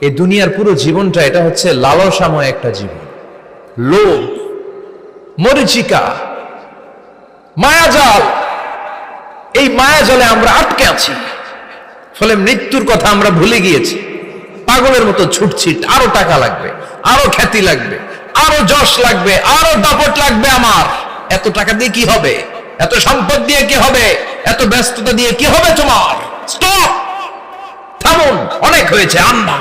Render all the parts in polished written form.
এই দুনিয়ার পুরো জীবনটা এটা হচ্ছে লালসাময় একটা জীবন, লোভ, মরিচিকা, মায়াজাল। এই মায়াজালে আমরা আটকে আছি, ফলে মৃত্যুর কথা আমরা ভুলে গিয়েছি। পাগলের মতো ছুটছি, আরো টাকা লাগবে, আরো খ্যাতি লাগবে, আরো যশ লাগবে, আরো দাপট লাগবে আমার। এত টাকা দিয়ে কি হবে? এত সম্পদ দিয়ে কি হবে? এত ব্যস্ততা দিয়ে কি হবে তোমার? স্টপ, থামুন, অনেক হয়েছে, আন্না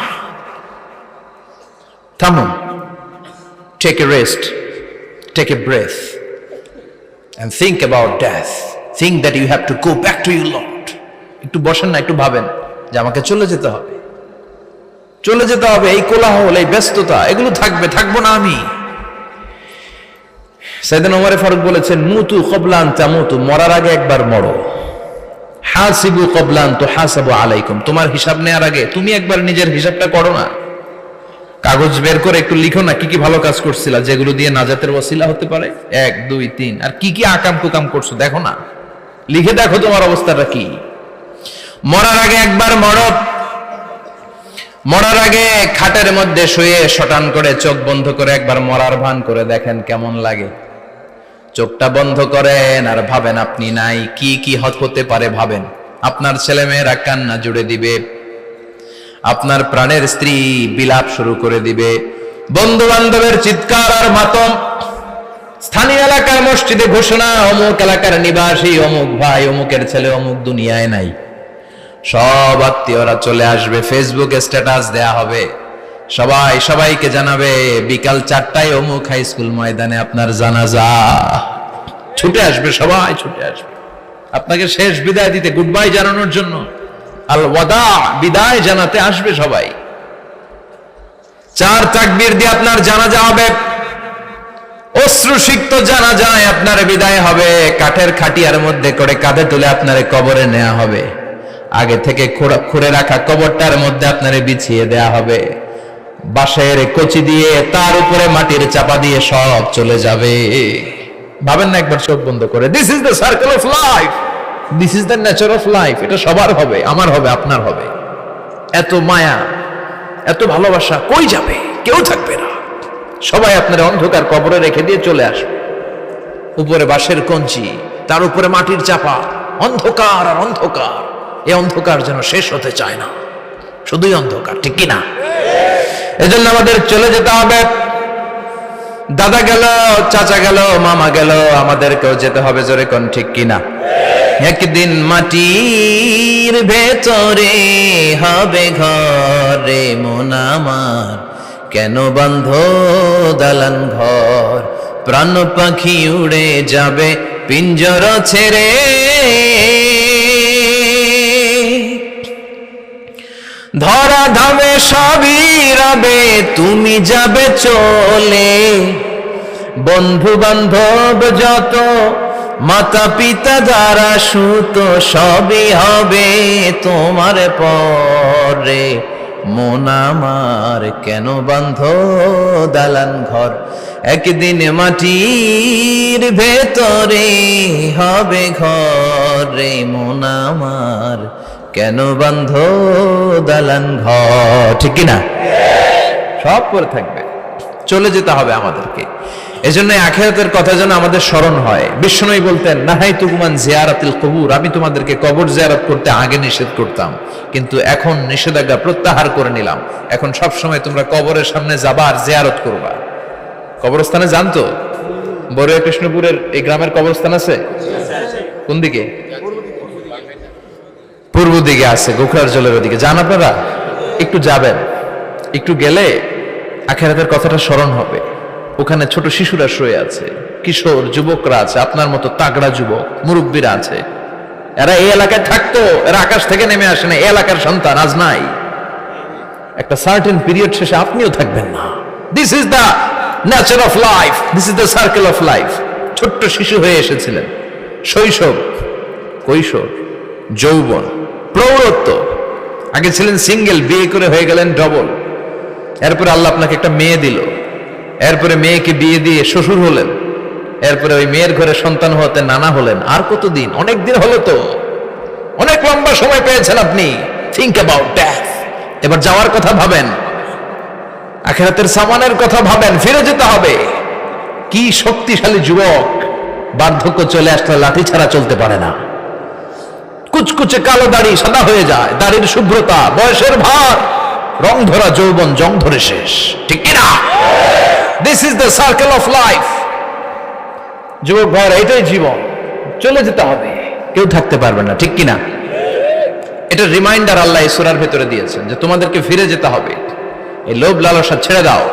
থামুন। Take a rest, take a breath and think about death. Think that you have to go back to your Lord. একটু বসেন না, একটু ভাবেন যে আমাকে চলে যেতে হবে, চলে যেতে হবে। এই কোলাহল, এই ব্যস্ততা, এগুলো থাকবে, থাকবো না আমি। সাইয়েদনা ওমর ফারুক বলেছেন, মুতু ক্বাবলা আন তামুতু, মরার আগে একবার মরো। হাসিবু ক্বাবলা আন তুহাসাবু আলাইকুম, তোমার হিসাব নেওয়ার আগে তুমি একবার নিজের হিসাবটা করো না। কাগজ বের করে একটু লিখো না কি কি ভালো কাজ করছিলা, যেগুলো দিয়ে নাজাতের ওসিলা হতে পারে। 1 2 3, আর কি কি আকাম কুকাম করছো দেখো না, লিখে দেখো তোমার অবস্থাটা কি। মরার আগে একবার মরো। মরার আগে খাটের মধ্যে শুয়ে শটান করে চোখ বন্ধ করে একবার মরার ভান করে দেখেন কেমন লাগে। চোখটা বন্ধ করেন আর ভাবেন আপনি নাই, কি কি হতে পারে ভাবেন। আপনার ছেলে মেয়েরা কান্না জুড়ে দিবে, আপনার প্রাণের স্ত্রী বিলাপ শুরু করে দিবে, বন্ধু বান্ধবের চিৎকার আর মাতম, স্থানীয় এলাকার মসজিদে ঘোষণা, অমুক এলাকার নিবাসী অমুক ভাই অমুকের ছেলে অমুক দুনিয়ায় নাই। সব আত্মীয়রা চলে আসবে, ফেসবুকে স্ট্যাটাস দেয়া হবে, সবাই সবাইকে জানাবে বিকাল 4টায় অমুক হাই স্কুল ময়দানে আপনার জানাজা। ছুটে আসবে, সবাই ছুটে আসবে আপনাকে শেষ বিদায় দিতে, গুড বাই জানানোর জন্য, আল ওয়াদা, বিদায় জানাতে আসবে সবাই। 4 তাকবীর দিয়ে আপনার জানাজা হবে, অশ্রুসিক্ত জানাজায় আপনার বিদায় হবে। কাঠের খাটিয়ার মধ্যে করে কাঁধে তুলে আপনার কবরে নেওয়া হবে। আগে থেকে খুঁড়ে রাখা কবরটার মধ্যে আপনারে বিছিয়ে দেয়া হবে। বাঁশের কচি দিয়ে তার উপরে মাটির চাপা দিয়ে সব চলে যাবে। ভাবেন না একবার চোখ বন্ধ করে, this is the circle of life, this is the nature of life. এটা সবার হবে, আমার হবে, আপনার হবে। এত মায়া, এত ভালোবাসা কই যাবে? কেউ থাকবে না, সবাই আপনার অন্ধকার কবরে রেখে দিয়ে চলে আসবে। উপরে বাঁশের কঞ্চি, তার উপরে মাটির চাপা, অন্ধকার আর অন্ধকার। এই অন্ধকার যেন শেষ হতে চায় না, শুধুই অন্ধকার, ঠিক কিনা? এজন্য আমাদের চলে যেতে হবে। দাদা গেল, চাচা গেল, মামা গেল, আমাদেরকেও যেতে হবে, জোরে কোন ঠিক কিনা? একদিন মাটির ভেতরে হবে ঘরে মন আমার, কেন বন্ধ দালান ঘর, প্রাণ পাখি উড়ে যাবে পিঞ্জর ছেড়ে। ধরা ধামে সবই রবে, তুমি যাবে চলে, বন্ধু বান্ধব যত, মাতা পিতা যারা সুত, সবই হবে তোমার পরে। মন আমার কেন বন্ধ দালান ঘর, একদিন মাটির ভেতরে হবে ঘরে মন আমার, কেন বন্ধ দালান ঘর, ঠিক কিনা? সব করে থাকবে, চলে যেতে হবে আমাদেরকে। এজন্য আখিরাতের কথা যেন আমাদের স্মরণ হয়। বিশ্বনবী বলতেন, নাহাইতুকুম আন জিয়ারাতিল কুবুর, আমি তোমাদেরকে কবর জিয়ারত করতে আগে নিষেধ করতাম, কিন্তু এখন নিষেধাজ্ঞা প্রত্যাহার করে নিলাম। এখন সব সময় তোমরা কবরের সামনে যাবা আর জিয়ারত করবা। কবরস্থানে জানতো বড়ুয়া কৃষ্ণপুরের এই গ্রামের কবরস্থান আছে কোন দিকে? পূর্ব দিকে আছে, গোখরার জলের ওদিকে। যান আপনারা, একটু যাবেন, একটু গেলে আখিরাতের কথাটা স্মরণ হবে। ওখানে ছোট শিশুরা শুয়ে আছে, কিশোর যুবকরা আছে, আপনার মতো তাগড়া যুবক মুরব্বীরা আছে। এরা এই এলাকায় থাকতো, এরা আকাশ থেকে নেমে আসে না, এই এলাকার সন্তান, আজ নাই। একটা সার্টেন পিরিয়ড শেষে আপনিও থাকবেন না। This is the nature of life, this is the circle of life. ছোট্ট শিশু হয়ে এসেছিলেন, শৈশব, কৈশোর, যৌবন, প্রৌঢ়ত্ব। আগে ছিলেন সিঙ্গেল, বিয়ে করে হয়ে গেলেন ডবল। এরপরে আল্লাহ আপনাকে একটা মেয়ে দিল, এরপরে মেয়েকে বিয়ে দিয়ে শ্বশুর হলেন, এরপরে ওই মেয়ের ঘরে সন্তান হতে নানা হলেন। আর কতদিন? অনেক দিন হলো তো, অনেক লম্বা সময় পেয়েছেন আপনি। Think about death. এবার যাওয়ার কথা ভাবেন। আখিরাতের সামানের কথা ভাবেন, ফিরে যেতে হবে। কি শক্তিশালী যুবক, বার্ধক্য চলে আসলে লাঠি ছাড়া চলতে পারে না। কুচকুচে কালো দাড়ি সাদা হয়ে যায়, দাড়ির শুভ্রতা, বয়সের ভার, রং ধরা যৌবন জং ধরে শেষ, ঠিক কিনা? This is the circle of life. যুবক ভাইরা, এটাই জীবন, চলে যেতে হবে, কেউ থাকতে পারবে না, ঠিক কিনা? এটা রিমাইন্ডার আল্লাহ এই সূরার ভেতরে দিয়েছেন যে তোমাদেরকে ফিরে যেতে হবে, এই লোভ লালসা ছেড়ে দাও।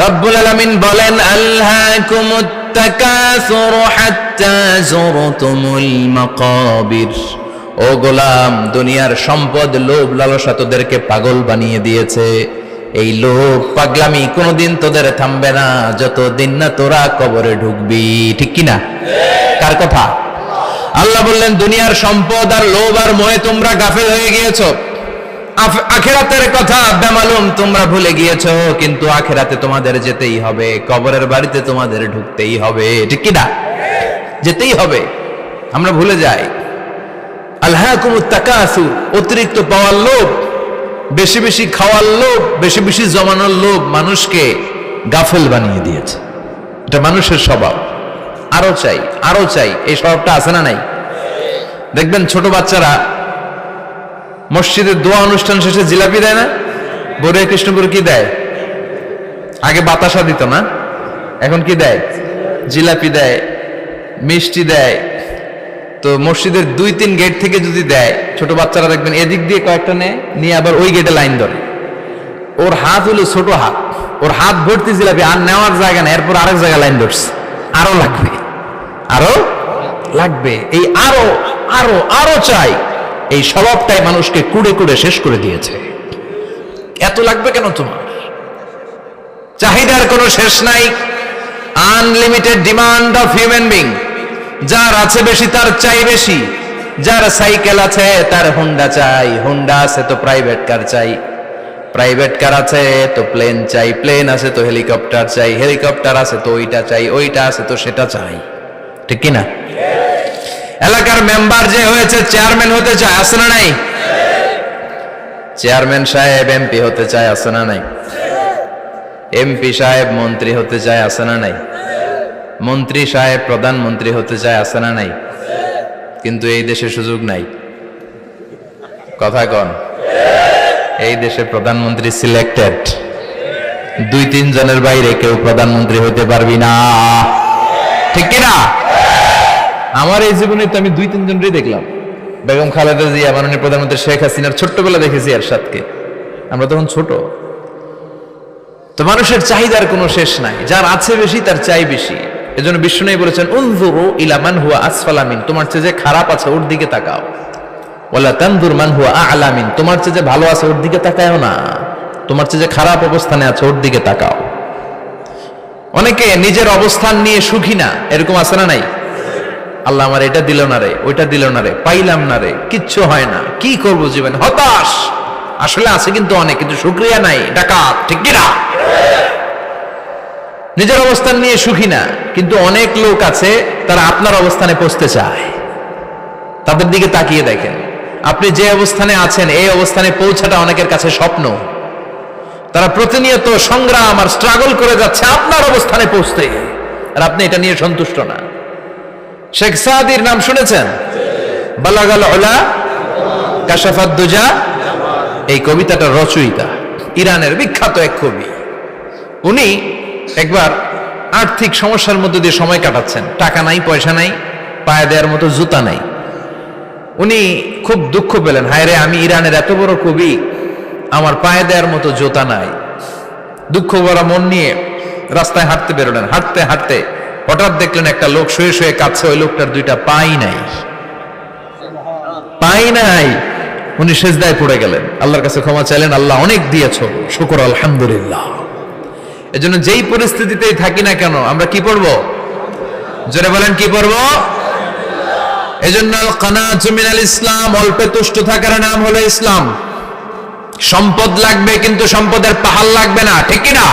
রব্বুল আলামিন বলেন, আলহাকুমুত তাকাসুর হাত্তা যুরতুমুল মাকাবির। ও গোলাম, দুনিয়ার সম্পদ, লোভ লালসা তোদেরকে পাগল বানিয়ে দিয়েছে। এই লোভ পাগলামি কোনোদিন তোদের থামবে না যতদিন না তোরা কবরে ঢুকবি, ঠিক কিনা? কার কথা? আল্লাহ বললেন, দুনিয়ার সম্পদ আর লোভ আর মোহে তোমরা গাফেল হয়ে গিয়েছো। আখিরাতের কথা বেমালুম তোমরা ভুলে গিয়েছো, কিন্তু আখিরাতে তোমাদের যেতেই হবে, কবরের বাড়িতে তোমাদের ঢুকতেই হবে, ঠিক কিনা? যেতেই হবে, আমরা ভুলে যাই। আলহাকুমুত তাকাসুর, অতিরিক্ত পাওয়ার লোভ, বেশি বেশি খাওয়ার লোভ, বেশি বেশি জমানোর লোভ মানুষকে গাফেল বানিয়ে দিয়েছে। এটা মানুষের স্বভাব, আরো চাই আরো চাই, এই স্বভাবটা আছে না নাই? দেখবেন ছোট বাচ্চারা মসজিদের দোয়া অনুষ্ঠান শেষে জিলাপি দেয় না? বড়ে কৃষ্ণপুর কি দেয়? আগে বাতাসা দিত না, এখন কি দেয়? জিলাপি দেয়, মিষ্টি দেয়। তো মসজিদের 2-3 গেট থেকে যদি দেয়, ছোট বাচ্চারা দেখবেন এদিক দিয়ে কয়েকটা নিয়ে আবার ওই গেটে লাইন ধরে। ওর হাত হলো ছোট হাত, ওর হাত ভর্তি জিলাপি, আর নেওয়ার জায়গা না, এরপর আরেক জায়গায় লাইন ধরছে, আরো লাগবে আরো লাগবে, এই আরো আরো আরো চাই, এই স্বভাবটাই মানুষকে কুড়ে কুড়ে শেষ করে দিয়েছে। এত লাগবে কেন তোমার? চাহিদার কোনো শেষ নাই, unlimited demand of human being. যার আছে বেশি তার চাই বেশি, যার সাইকেল আছে তার হুন্ডা চাই, হুন্ডা আছে তো প্রাইভেট কার চাই, প্রাইভেট কার আছে তো প্লেন চাই, প্লেন আছে তো হেলিকপ্টার চাই, হেলিকপ্টার আছে তো ওইটা চাই, ওইটা আছে তো সেটা চাই, ঠিক কিনা? এলাকার মেম্বার যে হয়েছে চেয়ারম্যান হতে চায়, আছে না নাই? চেয়ারম্যান সাহেব এমপি হতে চায়, আছে না নাই? এমপি সাহেব মন্ত্রী হতে চায়, আছে না নাই? মন্ত্রী সাহেব প্রধানমন্ত্রী হতে চায়, আছে না নাই? কিন্তু এই দেশে সুযোগ নাই, কথা কন। এই দেশে প্রধানমন্ত্রী সিলেক্টেড, 2-3 জনের বাইরে কেউ প্রধানমন্ত্রী হতে পারবি না, ঠিক কিনা? আমার এই জীবনে তো আমি 2-3 জনই দেখলাম। বেগম খালেদা জিয়া, মাননীয় প্রধানমন্ত্রী শেখ হাসিনার ছোট্টবেলা দেখেছি এরশাদকে, আমরা তখন ছোট। তো মানুষের চাহিদার কোনো শেষ নাই, যার আছে বেশি তার চাই বেশি। এজন্য বিষ্ণু বলেছেন, উনজুরু ইলা মান হুয়া আসফালা মিন, তোমার চেয়ে যে খারাপ আছে ওর দিকে তাকাও। ওয়ালা তানজুর মান হুয়া আ'লা মিন, তোমার চেয়ে যে ভালো আছে ওর দিকে তাকায়ও না, তোমার চেয়ে যে খারাপ অবস্থানে আছে ওর দিকে তাকাও। অনেকে নিজের অবস্থান নিয়ে সুখী না, এরকম আছে না নাই? আল্লাহ আমার এটা দিল না রে, ওইটা দিল না রে, পাইলাম না রে, কিচ্ছু হয় না, কি করবো জীবনে, হতাশ। আসলে আছে কিন্তু অনেক, কিন্তু শুকরিয়া নাই, ডাকাত, ঠিক কিনা? নিজের অবস্থান নিয়ে সুখী না, কিন্তু অনেক লোক আছে তারা আপনার অবস্থানে পৌঁছতে চায়। তাদের দিকে তাকিয়ে দেখেন, আপনি যে অবস্থানে আছেন এই অবস্থানে পৌঁছাটা অনেকের কাছে স্বপ্ন। তারা প্রতিনিয়ত সংগ্রাম আর স্ট্রাগল করে যাচ্ছে আপনার অবস্থানে পৌঁছতে, আর আপনি এটা নিয়ে সন্তুষ্ট না। শেখ সাদির নাম শুনেছেন? বালাগাল উলা কাশাফাত দুজা, এই কবিতাটার রচয়িতা ইরানের বিখ্যাত এক কবি। উনি একবার আর্থিক সমস্যার মধ্যে দিয়ে সময় কাটাচ্ছেন, টাকা নাই, পয়সা নাই, পায়ে দেওয়ার মতো জুতা নাই। উনি খুব দুঃখ পেলেন, হায় রে, আমি ইরানের এত বড় কবি, আমার পায়ে দেওয়ার মতো জুতা নাই। দুঃখ ভরা মন নিয়ে রাস্তায় হাঁটতে বেরোলেন। হাঁটতে হাঁটতে হঠাৎ দেখলেন একটা লোক শুয়ে শুয়ে কাঁদছে, ওই লোকটার 2টা পাই নাই, পাই নাই। উনি সেজদায় পড়ে গেলেন, আল্লাহর কাছে ক্ষমা চাইলেন, আল্লাহ অনেক দিয়েছো, শুকর আলহামদুলিল্লাহ। এজন্য যেই পরিস্থিতিতেই থাকি না কেন আমরা কি পড়বো? জোরে বলেন, কি পড়বো? এজন্য কানাতু মিনাল ইসলাম, অল্পে তুষ্ট থাকার নাম হলো ইসলাম। সম্পদ লাগবে কিন্তু সম্পদের পাহাড় লাগবে না, ঠিক কিনা?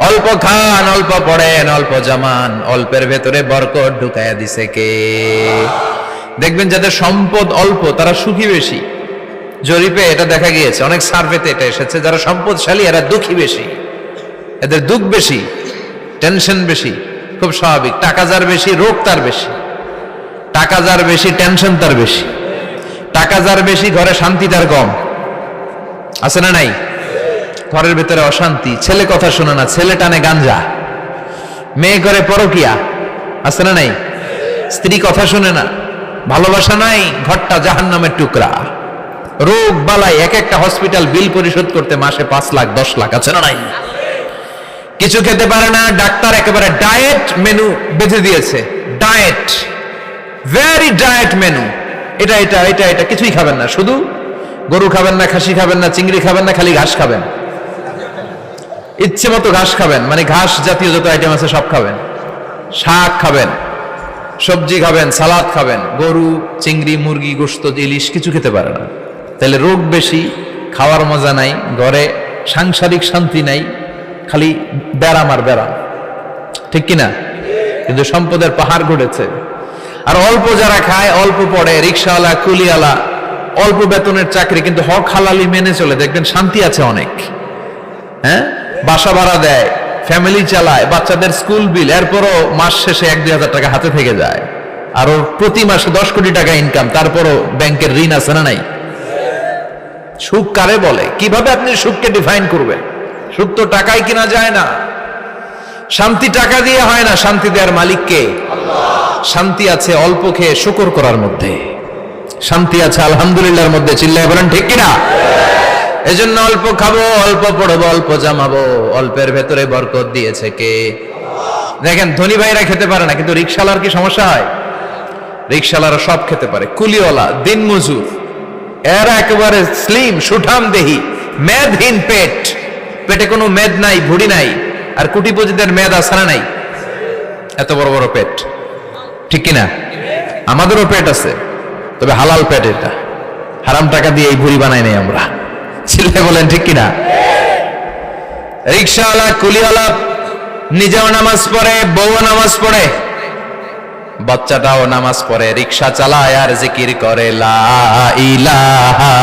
অল্প খান, অল্প পড়েন, অল্প জামান, অল্পের ভেতরে বরকত ঢুকায়া দিছে কে? দেখবেন যাদের সম্পদ অল্প তারা সুখী বেশি। জরিপে এটা দেখা গিয়েছে, অনেক সার্ভেতে এটা এসেছে, যারা সম্পদশালী এরা দুঃখী বেশি। এদের দুঃখ বেশি, টেনশন বেশি, খুব স্বাভাবিক। টাকা যার বেশি, রোগ তার বেশি। টাকা যার বেশি, টেনশন তার বেশি। টাকা যার বেশি, ঘরে শান্তি তার কম। আছে না নাই? ঘরের ভেতরে অশান্তি, ছেলে কথা শোনে না, ছেলে টানে গাঞ্জা, মেয়ে করে পরকিয়া। আছে না নাই? স্ত্রী কথা শুনে না, ভালোবাসা নাই, ঘরটা জাহান্নামের টুকরা। রোগ বালাই, এক একটা হসপিটাল বিল পরিশোধ করতে মাসে 5 লাখ 10 লাখ। আছে না নাই? কিছু খেতে পারে না, ডাক্তার একেবারে ডায়েট মেনু বেঁধে দিয়েছে। Diet, very diet menu. এটা এটা এটা এটা কিছুই খাবেন না, শুধু গরু খাবেন না, খাসি খাবেন না, চিংড়ি খাবেন না, খালি ঘাস খাবেন। ইচ্ছে মতো ঘাস খাবেন, মানে ঘাস জাতীয় যত আইটেম আছে সব খাবেন। শাক খাবেন, সবজি খাবেন, সালাদ খাবেন। গরু, চিংড়ি, মুরগি, গোশত, ইলিশ কিছু খেতে পারে না। তাহলে রোগ বেশি, খাওয়ার মজা নাই, ঘরে সাংসারিক শান্তি নাই, খালি ব্যারাম আর ব্যারাম। ঠিক কিনা? কিন্তু সম্পদের পাহাড় ঘটেছে। আর অল্প যারা খায়, অল্প পড়ে, রিক্সাওয়ালা, কুলিওয়ালা, অল্প বেতনের চাকরি, কিন্তু হক হালালি মেনে চলে, দেখবেন শান্তি আছে অনেক। হ্যাঁ, বাসা ভাড়া দেয়, ফ্যামিলি চালায়, বাচ্চাদের স্কুল বিল, এরপরও মাস শেষে 1-2 হাজার টাকা হাতে থেকে যায়। আর ওর প্রতি মাসে 10 কোটি টাকা ইনকাম, তারপরও ব্যাংকের ঋণ আছে না নাই? সুখ কারে বলে? কিভাবে আপনি সুখকে ডিফাইন করবেন? সুখ তো টাকায় কিনা যায় না। শান্তি টাকা দিয়ে হয় না, শান্তি দেওয়ার মালিক কে? শান্তি আছে অল্প খেয়ে শুকর করার মধ্যে, শান্তি আছে আলহামদুলিল্লাহর মধ্যে। চিল্লায় বলেন ঠিক কিনা? এজন্য অল্প খাবো, অল্প পড়বো, অল্প জামাবো। অল্পের ভেতরে বরকত দিয়েছে কে? দেখেন, ধনী ভাইরা খেতে পারে না, কিন্তু রিক্সাওয়ালার কি সমস্যা হয়? রিক্সাওয়ালারা সব খেতে পারে। কুলিওয়ালা, দিন মজুর, এরা একেবারে স্লিম, সুঠাম দেহি, মেদহীন পেট, পেটে কোনো মেদ নাই, ভুড়ি নাই। আর কোটিপতিদের মেদ আছে না নাই? এত বড় বড় পেট। ঠিক কিনা? আমাদেরও পেট আছে, তবে হালাল পেট। এটা হারাম টাকা দিয়ে এই ভুড়ি বানাই নাই আমরা। ছেলে বলেন ঠিক কিনা? রিক্সাওয়ালা, কুলিওয়ালা নিজেও নামাজ পড়ে, বউ নামাজ পড়ে, বাচ্চাটাও নামাজ পড়ে, রিক্সা চালায় আর জিকির করে লা ইলাহা